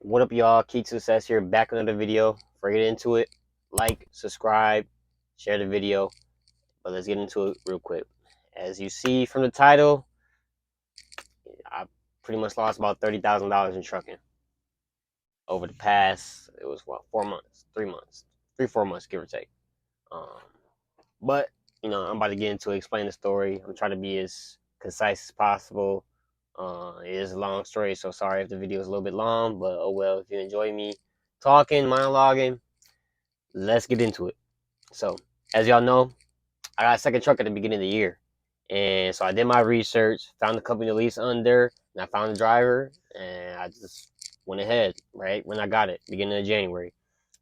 What up, y'all? KeaToSuccess here, back with another video. Before I get into it, like, subscribe, share the video. But let's get into it real quick. As you see from the title, I pretty much lost about $30,000 in trucking over the past. It was what, 4 months, 3 months, 4 months, give or take. Um, but I'm about to get into it, explain the story. I'm trying to be as concise as possible. It is a long story, so sorry if the video is a little bit long, but oh well. If you enjoy me talking, monologuing, let's get into it. So, as y'all know, I got a second truck at the beginning of the year. And so I did my research, found the company to lease under, and I found the driver, and I just went ahead, right, when I got it, beginning of January.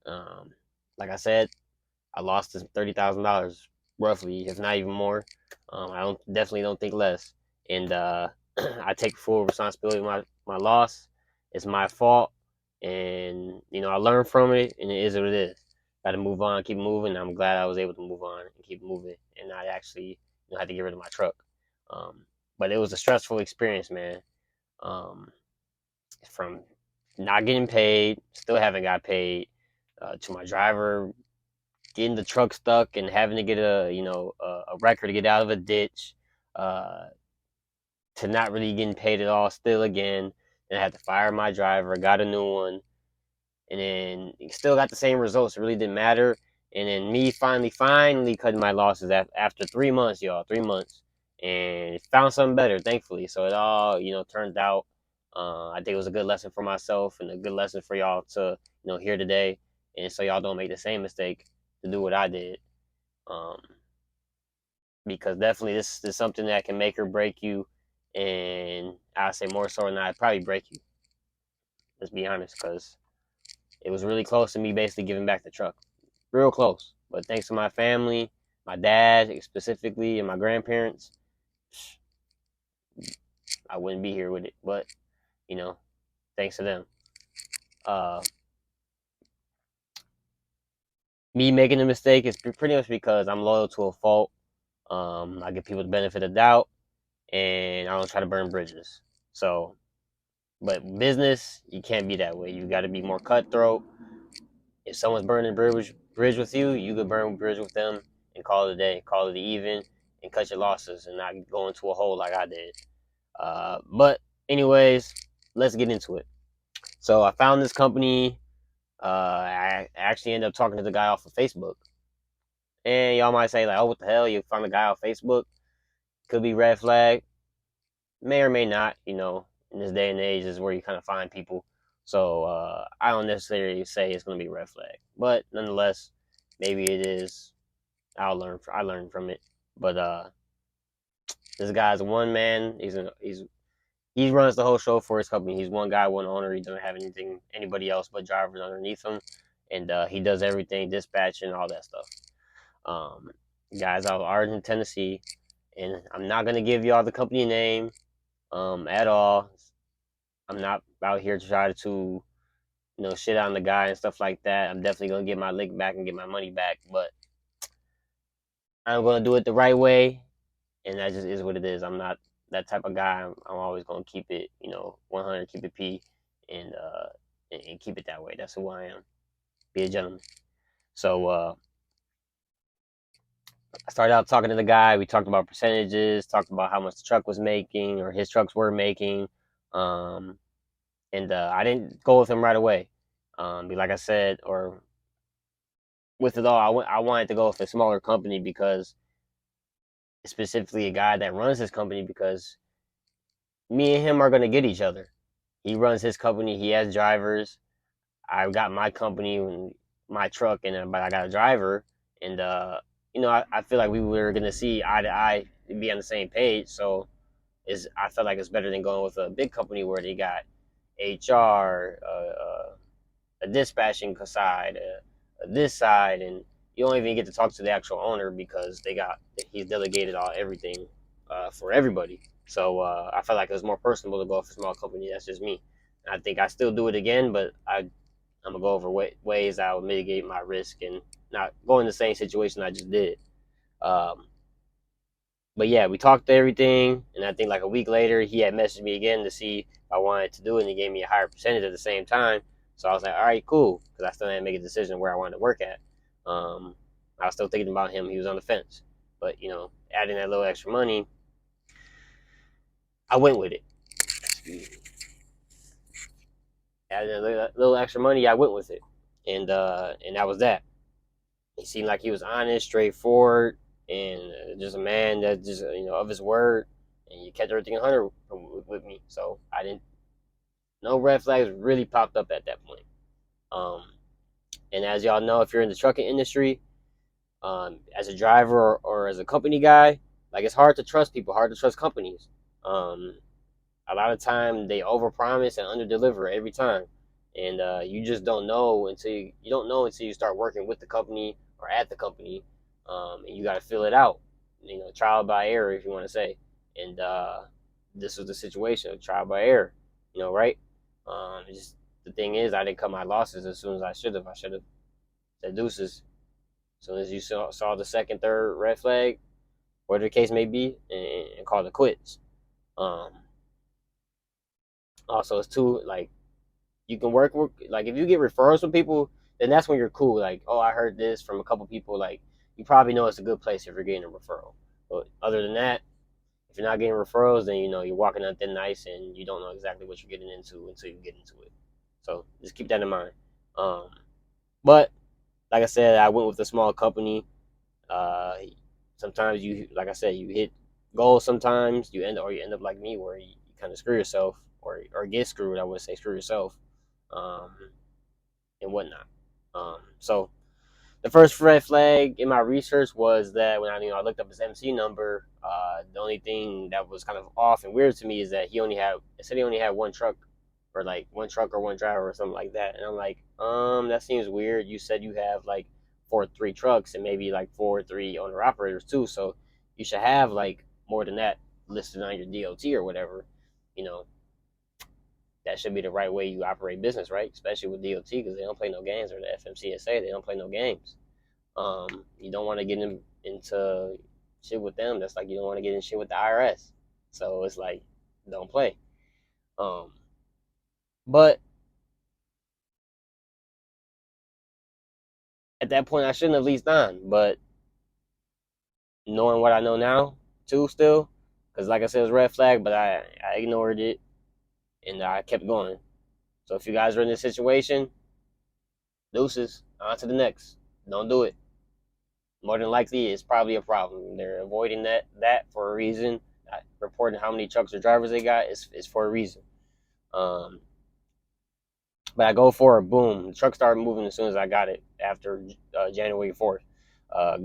Um, like I said, I lost $30,000 roughly, if not even more. I definitely don't think less. And I take full responsibility of my loss. It's my fault. And, I learned from it, and it is what it is. Got to move on, keep moving. I'm glad I was able to move on and keep moving and not actually had to get rid of my truck. But it was a stressful experience, man. Um, from not getting paid, still haven't got paid, to my driver getting the truck stuck and having to get a record to get out of a ditch, uh, to not really getting paid at all still again. And I had to fire my driver, got a new one, and then still got the same results. It really didn't matter. And then me finally cutting my losses after 3 months, y'all, 3 months, and found something better, thankfully. So it all, turned out. I think it was a good lesson for myself and a good lesson for y'all to, hear today, and so y'all don't make the same mistake to do what I did. Um, because definitely this is something that can make or break you, and I say more so than not, probably break you. Let's be honest, because it was really close to me basically giving back the truck. Real close. But thanks to my family, my dad specifically, and my grandparents, I wouldn't be here with it. But, thanks to them. Uh, Me making a mistake is pretty much because I'm loyal to a fault. I give people the benefit of doubt, and I don't try to burn bridges. So, but business, you can't be that way. You got to be more cutthroat. If someone's burning bridge with you, you could burn bridge with them and call it a day, call it even, and cut your losses and not go into a hole like I did. But anyways, let's get into it. So I found this company. I actually ended up talking to the guy off of Facebook. And y'all might say like, "Oh, what the hell? You found a guy off Facebook? Could be red flag. May or may not. In this day and age, is where you kind of find people. So I don't necessarily say it's going to be a red flag, but nonetheless, maybe it is. I learned from it. But this guy's a one man. He runs the whole show for his company. He's one guy, one owner. He doesn't have anybody else but drivers underneath him, and he does everything, dispatching, all that stuff. Um, Guys out of Arlington, Tennessee, and I'm not gonna give y'all the company name at all. I'm not out here to try to shit on the guy and stuff like that. I'm definitely gonna get my lick back and get my money back, but I'm gonna do it the right way, and that just is what it is. I'm not that type of guy. I'm always gonna keep it, 100, keep it P, and keep it that way. That's who I am. Be a gentleman. So I started out talking to the guy. We talked about percentages, talked about how much the truck was making or his trucks were making, um, and I didn't go with him right away. Like I said, or with it all, I wanted to go with a smaller company because specifically a guy that runs his company, because me and him are going to get each other. He runs his company. He has drivers. I got my company and my truck, and but I got a driver, and I feel like we were gonna see eye to eye, be on the same page. So I felt like it's better than going with a big company where they got HR, a dispatching side, this side, and you don't even get to talk to the actual owner because he's delegated everything for everybody. So I felt like it was more personable to go for a small company. That's just me. I think I still do it again, but I'm gonna go over ways I would mitigate my risk and not go in the same situation I just did. Um, but yeah, we talked to everything, and I think like a week later, he had messaged me again to see I wanted to do it, and he gave me a higher percentage at the same time. So I was like, all right, cool, because I still had to make a decision where I wanted to work at. I was still thinking about him. He was on the fence, but adding that little extra money, I went with it. Adding a little extra money, I went with it, and that was that. He seemed like he was honest, straightforward, and just a man that just of his word, and you kept everything 100 with me. So I didn't. No red flags really popped up at that point. Um, and as y'all know, if you're in the trucking industry, as a driver or as a company guy, like it's hard to trust people, hard to trust companies. Um, a lot of time they overpromise and underdeliver every time, and you just don't know until you don't know until you start working with the company or at the company, and you got to fill it out. Trial by error, if you want to say. And this was the situation, trial by error. Right? Just the thing is, I didn't cut my losses as soon as I should have. I should have said deuces as soon as you saw the second, third red flag, whatever the case may be, and call it quits. Um, Also, it's too like you can work with like if you get referrals from people, then that's when you're cool. Like, oh, I heard this from a couple people. Like, you probably know it's a good place if you're getting a referral. But other than that, if you're not getting referrals, then you're walking on thin ice and you don't know exactly what you're getting into until you get into it. So just keep that in mind. Um, but like I said, I went with a small company. Uh, Sometimes like I said, you hit goals. Sometimes you end up like me, where you kind of screw yourself, or get screwed. I would say screw yourself, um, and whatnot. So the first red flag in my research was that when I looked up his MC number, the only thing that was kind of off and weird to me is that it said he only had one truck, or like one truck or one driver or something like that. And I'm like, that seems weird. You said you have like 4 3 trucks and maybe like 4 3 owner operators too, so you should have like more than that listed on your DOT or whatever. You know, that should be the right way you operate business, right? Especially with DOT, because they don't play no games, or the FMCSA, they don't play no games. You don't want to get into shit with them. That's like you don't want to get in shit with the IRS. So it's like, don't play. Um, but at that point, I shouldn't have leased on. But knowing what I know now, too, still, because like I said, it was red flag, but I ignored it and I kept going. So if you guys are in this situation, deuces, on to the next. Don't do it. More than likely, it's probably a problem. They're avoiding that for a reason. Reporting how many trucks or drivers they got is for a reason. Um, but I go for it. Boom, the truck started moving as soon as I got it after January 4th. Uh,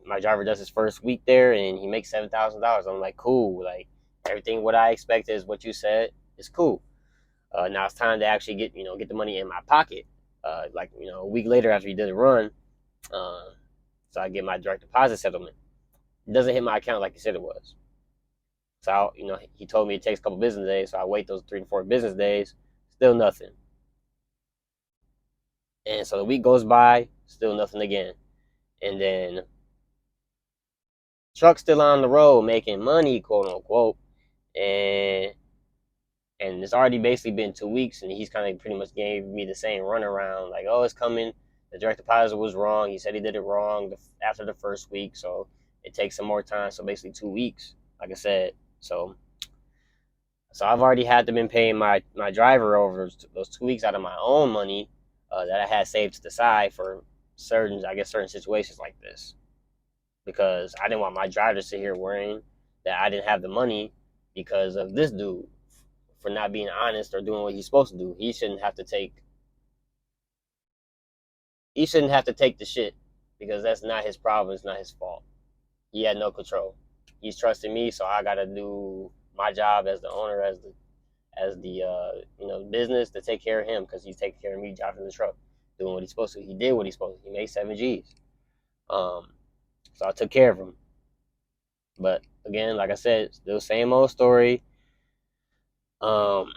my driver does his first week there, and he makes $7,000. I'm like, cool. Like everything what I expected is what you said. It's cool. Now it's time to actually get the money in my pocket. A week later after he did the run, so I get my direct deposit settlement. It doesn't hit my account like he said it was. So he told me it takes a couple business days. So I wait those 3 to 4 business days. Still nothing. And so the week goes by, still nothing again. And then truck's still on the road making money, quote unquote. And it's already basically been 2 weeks, and he's kind of pretty much gave me the same runaround, like, oh, it's coming. The direct deposit was wrong. He said he did it wrong after the first week, so it takes some more time. So basically 2 weeks, like I said. So I've already had to been paying my driver over those 2 weeks out of my own money that I had saved to the side for certain situations like this, because I didn't want my driver to sit here worrying that I didn't have the money because of this dude for not being honest or doing what he's supposed to do. He shouldn't have to take the shit, because that's not his problem. It's not his fault. He had no control. He's trusting me, so I gotta do my job as the owner, as the business, to take care of him, because he's taking care of me driving the truck, doing what he's supposed to. He did what he's supposed to. He made 7 G's. So I took care of him. But again, like I said, still same old story. Um,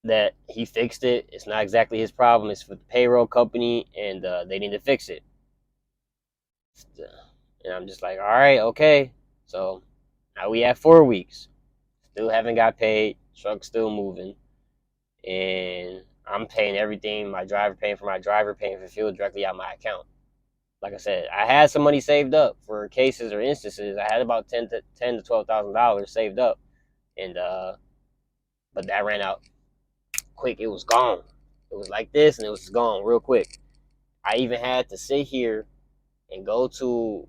that he fixed it. It's not exactly his problem. It's for the payroll company, and they need to fix it. And I'm just like, all right, okay. So now we have 4 weeks. Still haven't got paid. truck's still moving, and I'm paying everything. My driver paying for my driver, paying for fuel directly out my account. Like I said, I had some money saved up for cases or instances. I had about ten to $12,000 saved up, and but that ran out quick. It was gone. It was like this, and it was gone real quick. I even had to sit here and go to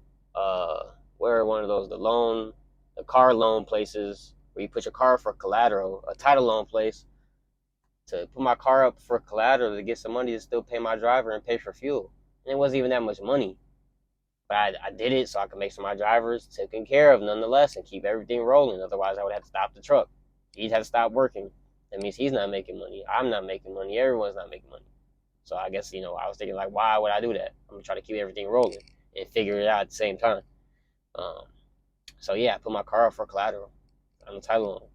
where one of those the car loan places where you put your car for collateral, a title loan place, to put my car up for collateral to get some money to still pay my driver and pay for fuel. And it wasn't even that much money, but I did it so I could make sure my driver's taken care of nonetheless and keep everything rolling. Otherwise, I would have to stop the truck. He'd have to stop working. That means he's not making money. I'm not making money. Everyone's not making money. So I guess, I was thinking, like, why would I do that? I'm gonna try to keep everything rolling and figure it out at the same time. Um, so yeah, I put my car up for collateral on the title loan.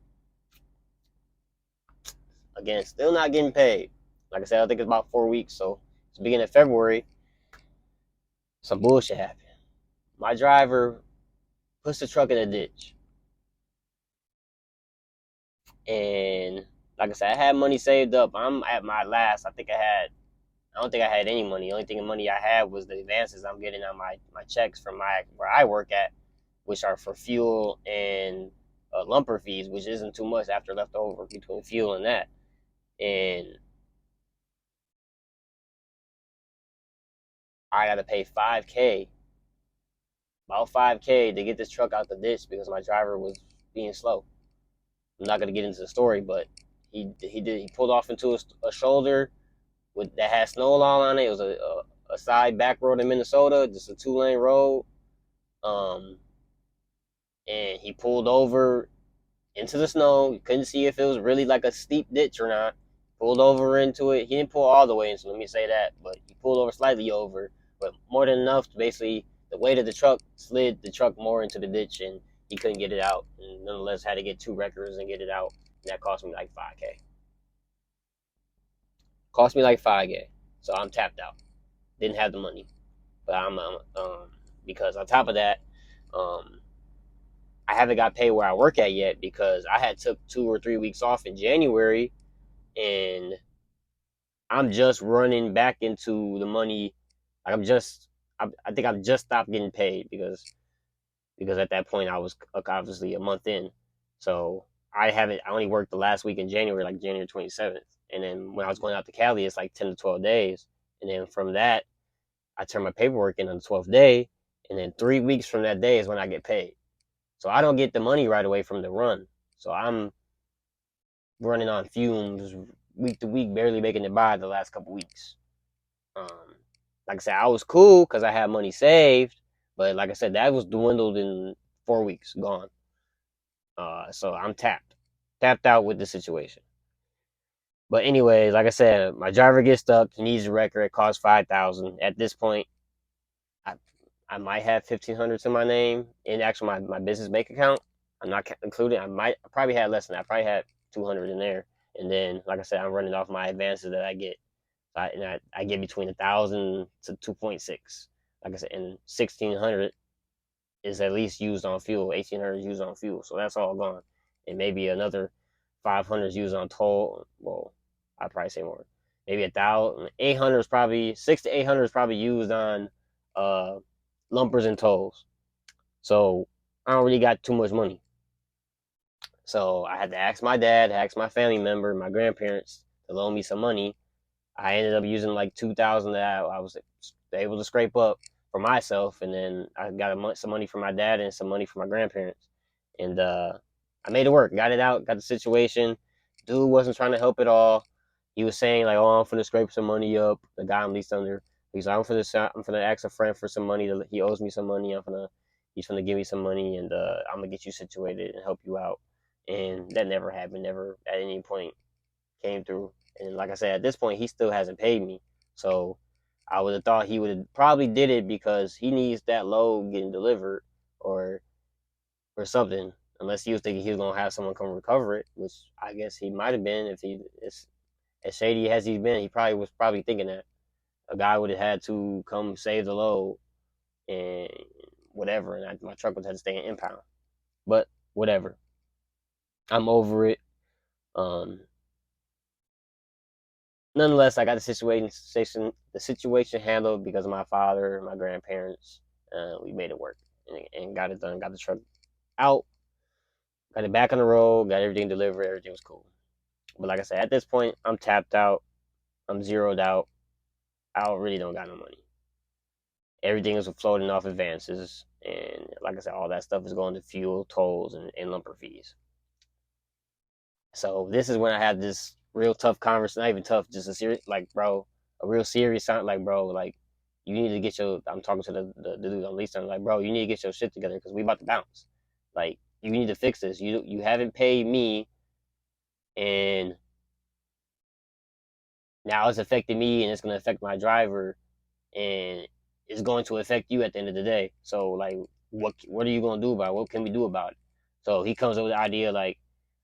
Again, still not getting paid. Like I said, I think it's about 4 weeks. So it's the beginning of February. Some bullshit happened. My driver puts the truck in a ditch, and like I said, I had money saved up. I'm at my last. I don't think I had any money. The only thing of money I had was the advances I'm getting on my checks from where I work at, which are for fuel and lumper fees, which isn't too much after leftover between fuel and that. And I got to pay 5K, about 5K to get this truck out the ditch because my driver was being slow. I'm not gonna get into the story, but he pulled off into a shoulder that had snow all on it. It was a side back road in Minnesota, just a 2-lane road. Um, and he pulled over into the snow. You couldn't see if it was really like a steep ditch or not. Pulled over into it. He didn't pull all the way into, let me say that, but he pulled over slightly over, but more than enough to basically, the weight of the truck slid the truck more into the ditch, and he couldn't get it out. And nonetheless, had to get 2 records and get it out. And that cost me like 5K. Cost me like 5K. So I'm tapped out. Didn't have the money. But because on top of that, um, I haven't got paid where I work at yet because I had took 2 or 3 weeks off in January, and I'm just running back into the money. Like I think I've just stopped getting paid because at that point I was obviously a month in, so I only worked the last week in January, like January 27th, and then when I was going out to Cali, it's like 10 to 12 days, and then from that I turn my paperwork in on the 12th day, and then 3 weeks from that day is when I get paid. So I don't get the money right away from the run. So I'm running on fumes week to week, barely making it by the last couple weeks. Um, like I said, I was cool because I had money saved, but like I said, that was dwindled in 4 weeks, gone. So I'm tapped out with the situation. But anyways, like I said, my driver gets stuck. He needs a record. It costs 5,000. At this point, I I might have 1,500 to my name in actually my business bank account. I'm not including. I probably had less than that. I probably had 200 in there. And then, like I said, I'm running off my advances that I get. I get between 1,000 to 2.6. Like I said, and 1,600 is at least used on fuel. 1,800 is used on fuel, so that's all gone. And maybe another 500 is used on toll. Well, I'd probably say more. Maybe 1,000. 800 is probably 6 to 800 is probably used on uh lumpers and tolls. So I don't really got too much money. So I had to ask my dad, ask my family member, my grandparents to loan me some money. I ended up using like 2,000 that I was able to scrape up for myself, and then I got some money from my dad and some money from my grandparents, and I made it work. Got it out. Got the situation. Dude wasn't trying to help at all. He was saying like, "Oh, I'm gonna scrape some money up." The guy I'm leased under. He's like, I'm gonna ask a friend for some money. He owes me some money. He's gonna give me some money, and I'm gonna get you situated and help you out. And that never happened. Never at any point came through. And like I said, at this point, he still hasn't paid me. So I would have thought he would have probably did it because he needs that load getting delivered or something. Unless he was thinking he was gonna have someone come recover it, which I guess he might have been if he as shady as he's been. He probably was thinking that a guy would have had to come save the load and whatever, and my truck would have to stay in impound. But whatever, I'm over it. Um, Nonetheless, I got the situation handled because of my father, my grandparents. We made it work and got it done. Got the truck out, got it back on the road, got everything delivered. Everything was cool. But like I said, at this point, I'm tapped out. I'm zeroed out. I really don't got no money. Everything is floating off advances, and like I said, all that stuff is going to fuel, tolls, and lumper fees. So this is when I had this real tough conversation. Not even tough, just a serious, like, bro, a real serious sound. Like, bro, like, you need to get your. I'm talking to the dude on lease. I'm like, bro, you need to get your shit together because we about to bounce. Like, you need to fix this. You haven't paid me, and now it's affecting me, and it's gonna affect my driver, and it's going to affect you at the end of the day. So like, what are you gonna do about it? What can we do about it? So he comes up with the idea like,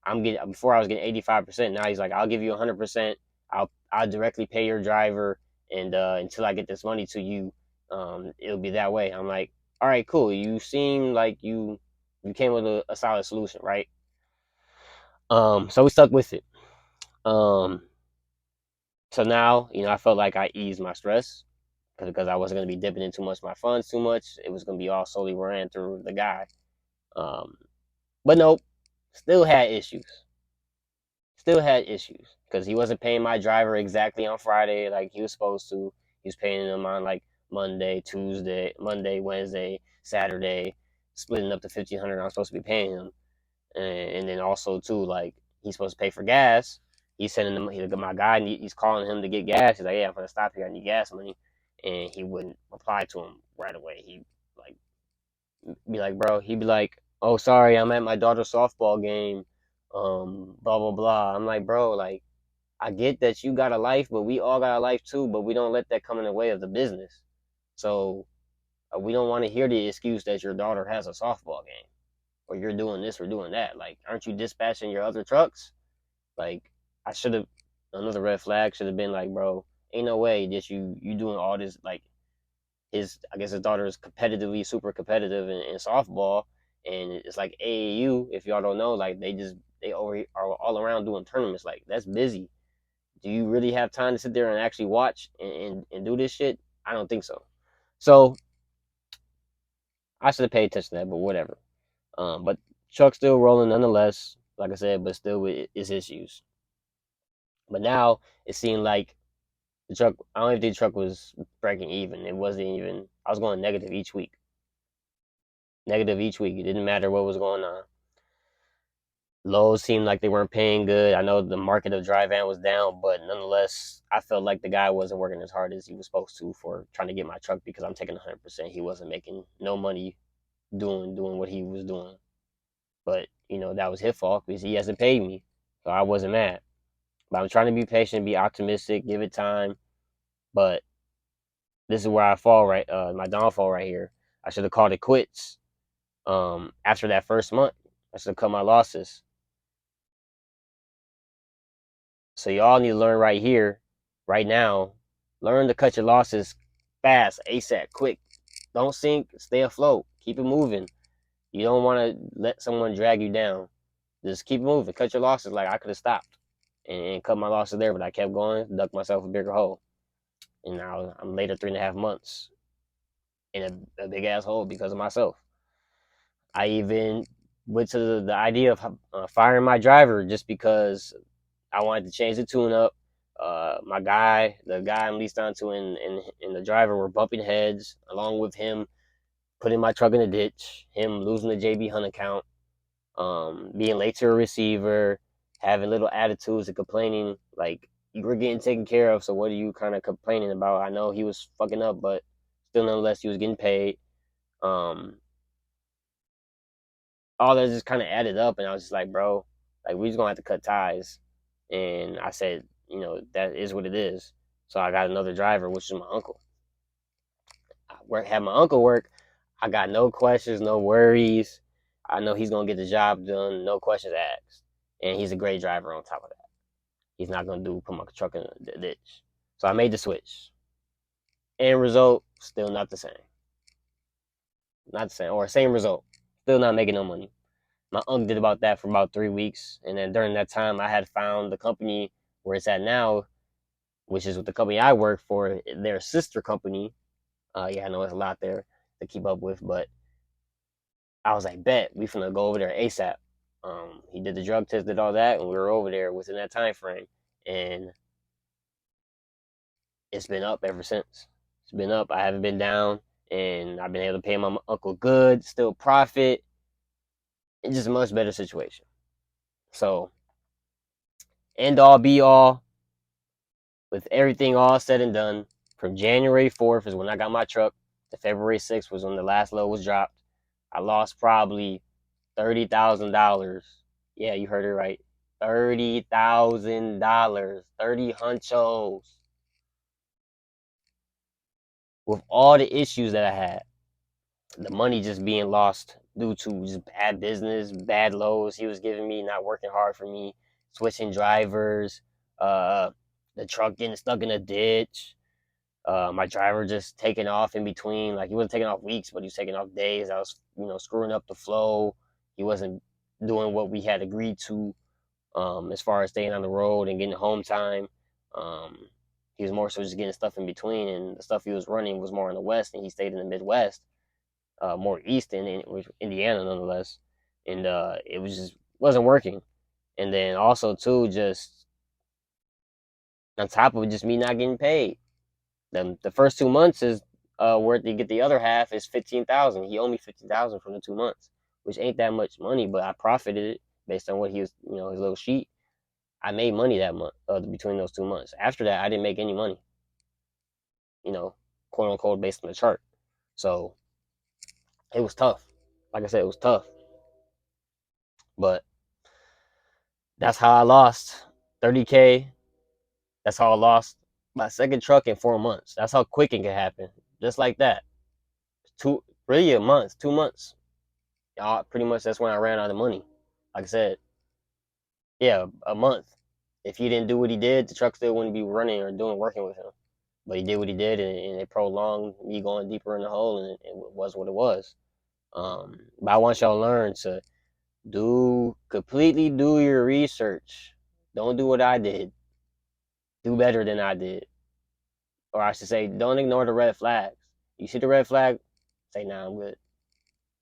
I'm getting before I was getting 85%. Now he's like, I'll give you 100%. I'll directly pay your driver, and until I get this money to you, it'll be that way. I'm like, all right, cool. You seem like you came with a solid solution, right? So we stuck with it. Um, so now I felt like I eased my stress because I wasn't going to be dipping in too much of my funds too much. It was going to be all solely ran through the guy. Um, but nope, still had issues. Still had issues because he wasn't paying my driver exactly on Friday like he was supposed to. He was paying them on like Monday, Wednesday, Saturday, splitting up to 1,500. I'm supposed to be paying him, and then also too like he's supposed to pay for gas. He's sending him my guy. He's calling him to get gas. He's like, "Yeah, I'm gonna stop here. I need gas money," and he wouldn't reply to him right away. He like be like, "Bro," he'd be like, "Oh, sorry, I'm at my daughter's softball game." Blah blah blah. I'm like, bro, like I get that you got a life, but we all got a life too. But we don't let that come in the way of the business. So we don't want to hear the excuse that your daughter has a softball game or you're doing this or doing that. Like, aren't you dispatching your other trucks? Like, I should have another red flag should have been like, bro, ain't no way that you doing all this. Like, I guess his daughter is competitively super competitive in softball, and it's like AAU. If y'all don't know, like they are all around doing tournaments. Like, that's busy. Do you really have time to sit there and actually watch and do this shit? I don't think so. So I should have paid attention to that, but whatever. But truck's still rolling nonetheless, like I said, but still with its issues. But now it seemed like the truck. I don't even think the truck was breaking even. It wasn't even. I was going negative each week. Negative each week. It didn't matter what was going on. Lowe's seemed like they weren't paying good. I know the market of dry van was down, but nonetheless, I felt like the guy wasn't working as hard as he was supposed to for trying to get my truck because I'm taking 100%. He wasn't making no money doing what he was doing. But that was his fault because he hasn't paid me, so I wasn't mad. But I'm trying to be patient, be optimistic, give it time. But this is where I fall right, my downfall right here. I should have called it quits. After that first month, I should have cut my losses. So y'all need to learn right here, right now. Learn to cut your losses fast, ASAP, quick. Don't sink. Stay afloat. Keep it moving. You don't want to let someone drag you down. Just keep moving. Cut your losses. Like I could have stopped and cut my losses there, but I kept going. Dug myself a bigger hole, and now I'm later 3.5 months in a big ass hole because of myself. I even went to the idea of firing my driver just because I wanted to change the tune up. The guy I'm leased onto, and the driver were bumping heads, along with him putting my truck in the ditch, him losing the JB Hunt account, being late to a receiver, having little attitudes and complaining. Like, you were getting taken care of, so what are you kind of complaining about? I know he was fucking up, but still, nonetheless, he was getting paid. Um, all that just kind of added up, and I was just like, bro, like we just gonna have to cut ties. And I said, that is what it is. So I got another driver, which is my uncle. Had my uncle work. I got no questions, no worries. I know he's gonna get the job done, no questions asked. And he's a great driver on top of that. He's not gonna put my truck in the ditch. So I made the switch. End result, still not the same. Not the same, or same result. Still not making no money. My uncle did about that for about 3 weeks, and then during that time, I had found the company where it's at now, which is with the company I work for, their sister company. Yeah, I know it's a lot there to keep up with, but I was like, bet we finna go over there ASAP. He did the drug test, did all that, and we were over there within that time frame, and it's been up ever since. It's been up. I haven't been down, and I've been able to pay my uncle good, still profit. It's just a much better situation. So, end all be all, with everything all said and done, from January 4th is when I got my truck to February 6th was when the last load was dropped. I lost probably $30,000. Yeah, you heard it right. $30,000. 30 hunchos. With all the issues that I had. The money just being lost due to just bad business, bad loads he was giving me, not working hard for me, switching drivers, uh, the truck getting stuck in a ditch, my driver just taking off in between. Like he wasn't taking off weeks, but he was taking off days. I was, screwing up the flow. He wasn't doing what we had agreed to, as far as staying on the road and getting home time. He was more so just getting stuff in between, and the stuff he was running was more in the West, and he stayed in the Midwest, more east in Indiana nonetheless, and it was just wasn't working. And then also too, just on top of just me not getting paid, the first 2 months is where to get the other half is 15,000. He owed me 15,000 from the 2 months, which ain't that much money, but I profited it based on what he was, his little sheet. I made money that month, between those 2 months. After that, I didn't make any money, you know, quote unquote, based on the chart. So it was tough. Like I said, it was tough, but that's how I lost 30K. That's how I lost my second truck in 4 months. That's how quick it can happen. Just like that. Really a month, 2 months. Pretty much that's when I ran out of money. Like I said, yeah, a month. If he didn't do what he did, the truck still wouldn't be running or working with him. But he did what he did, and it prolonged me going deeper in the hole, and it was what it was. But I want y'all to learn to completely do your research. Don't do what I did. Do better than I did. Or I should say, don't ignore the red flags. You see the red flag, say, nah, I'm good.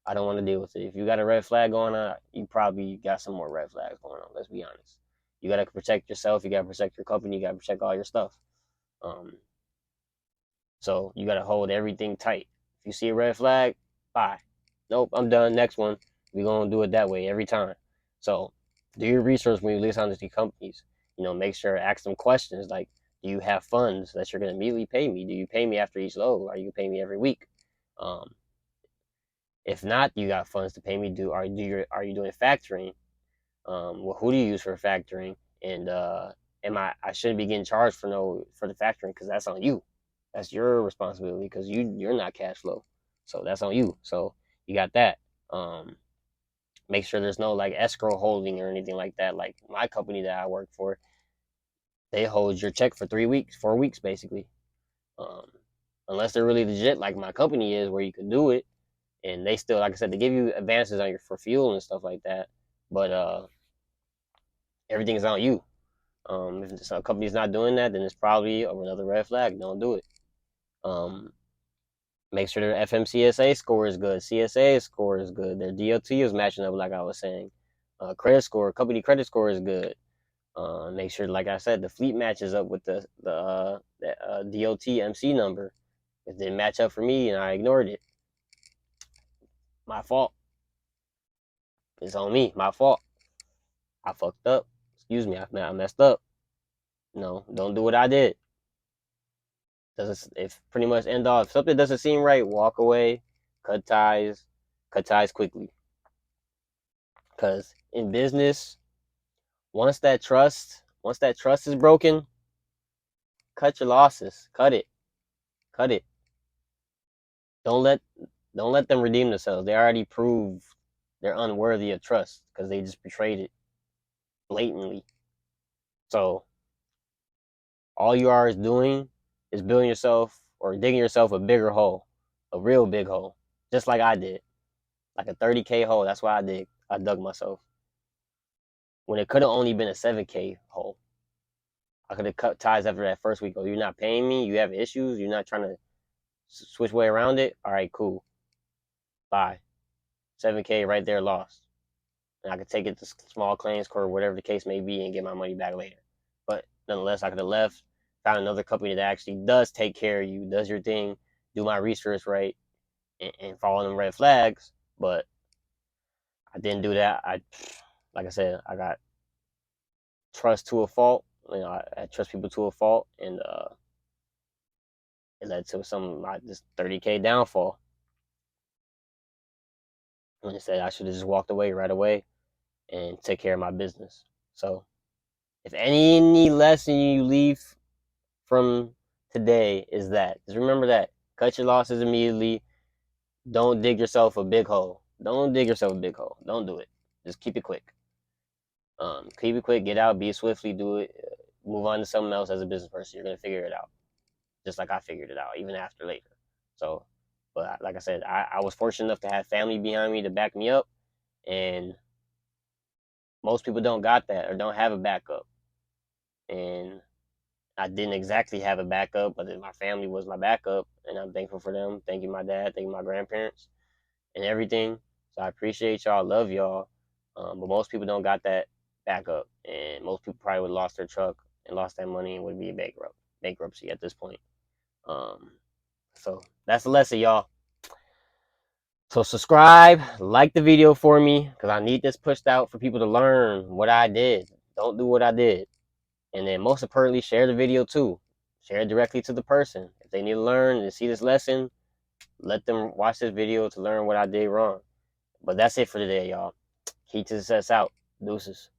I don't want to deal with it. If you got a red flag going on, you probably got some more red flags going on. Let's be honest. You got to protect yourself. You got to protect your company. You got to protect all your stuff. Um, so you got to hold everything tight. If you see a red flag, bye. Nope, I'm done. Next one. We're going to do it that way every time. So do your research when you list on these companies. Make sure, ask them questions like, do you have funds that you're going to immediately pay me? Do you pay me after each load? Are you paying me every week? If not, you got funds to pay me. Are you doing factoring? Well, who do you use for factoring? And I shouldn't be getting charged for the factoring, because that's on you. That's your responsibility, because you're not cash flow, so that's on you. So you got that. Make sure there's no like escrow holding or anything like that. Like my company that I work for, they hold your check for 3 weeks, 4 weeks basically. Um, Unless they're really legit, like my company is, where you can do it, and they still, like I said, they give you advances on for fuel and stuff like that. But everything is on you. If a company's not doing that, then it's probably another red flag. Don't do it. Um, Make sure their FMCSA score is good. CSA score is good. Their DOT is matching up, like I was saying. Company credit score is good. Make sure, like I said, the fleet matches up with the DOT MC number. If it didn't match up for me and I ignored it, my fault. It's on me. My fault. I fucked up. Excuse me. I messed up. No, don't do what I did. If pretty much end off. If something doesn't seem right, walk away. Cut ties. Cut ties quickly. Because in business, once that trust is broken, cut your losses. Cut it. Cut it. Don't let don't let them redeem themselves. They already proved they're unworthy of trust because they just betrayed it blatantly. So all you are is doing is building yourself or digging yourself a bigger hole, a real big hole, just like I did, like a 30K hole. That's what I did. I dug myself when it could have only been a 7K hole. I could have cut ties after that first week. Oh, you're not paying me. You have issues. You're not trying to switch way around it. All right, cool. Bye. 7K right there lost. And I could take it to small claims court, whatever the case may be, and get my money back later. But nonetheless, I could have left, found another company that actually does take care of you, does your thing, do my research right, and follow them red flags. But I didn't do that. Like I said, I got trust to a fault. I trust people to a fault, and it led to this 30K downfall. And I said I should have just walked away right away and take care of my business. So if any lesson you leave from today is that, just remember that. Cut your losses immediately. Don't dig yourself a big hole. Don't dig yourself a big hole. Don't do it. Just keep it quick. Keep it quick. Get out. Be swiftly. Do it. Move on to something else as a business person. You're gonna figure it out, just like I figured it out, even after later. So, but like I said, I was fortunate enough to have family behind me to back me up, and most people don't got that or don't have a backup. And I didn't exactly have a backup, but my family was my backup, and I'm thankful for them. Thank you, my dad. Thank you, my grandparents, and everything. So I appreciate y'all. Love y'all. But most people don't got that backup, and most people probably would have lost their truck and lost that money and would be bankruptcy at this point. So that's the lesson, y'all. So subscribe, like the video for me, because I need this pushed out for people to learn what I did. Don't do what I did. And then most importantly, share the video too. Share it directly to the person. If they need to learn and see this lesson, let them watch this video to learn what I did wrong. But that's it for today, y'all. KeaToSuccess out. Deuces.